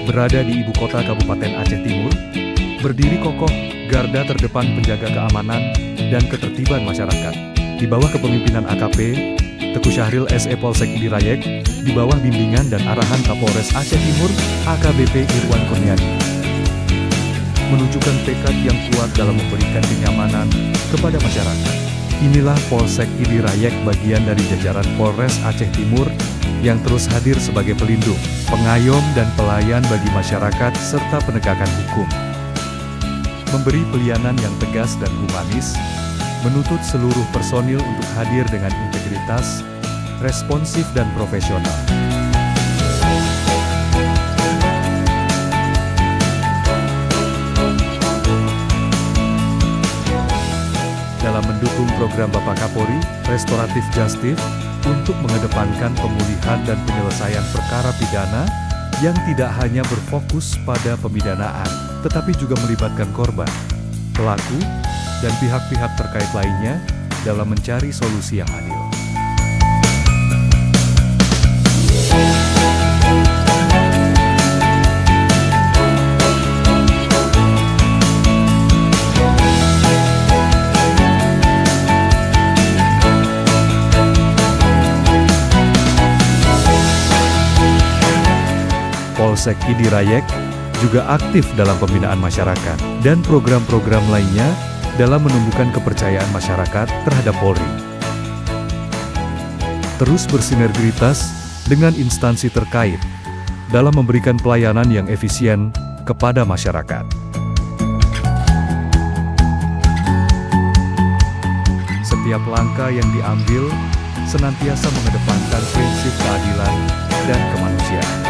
berada di ibu kota Kabupaten Aceh Timur, berdiri kokoh, garda terdepan penjaga keamanan dan ketertiban masyarakat. Di bawah kepemimpinan AKP, Teguh Syahril SE Polsek Idi Rayek, di bawah bimbingan dan arahan Kapolres Aceh Timur, AKBP Irwan Kurniadi. Menunjukkan tekad yang kuat dalam memberikan kenyamanan kepada masyarakat. Inilah Polsek Idi Rayek, bagian dari jajaran Polres Aceh Timur, yang terus hadir sebagai pelindung, pengayom dan pelayan bagi masyarakat serta penegakan hukum. Memberi pelayanan yang tegas dan humanis, menuntut seluruh personil untuk hadir dengan integritas, responsif dan profesional. Dalam mendukung program Bapak Kapolri, Restoratif Justice, untuk mengedepankan pemulihan dan penyelesaian perkara pidana, yang tidak hanya berfokus pada pemidanaan, tetapi juga melibatkan korban, pelaku, dan pihak-pihak terkait lainnya, dalam mencari solusi yang adil. Polsek Idi Rayek juga aktif dalam pembinaan masyarakat dan program-program lainnya dalam menumbuhkan kepercayaan masyarakat terhadap Polri. Terus bersinergitas dengan instansi terkait dalam memberikan pelayanan yang efisien kepada masyarakat. Setiap langkah yang diambil senantiasa mengedepankan prinsip keadilan dan kemanusiaan.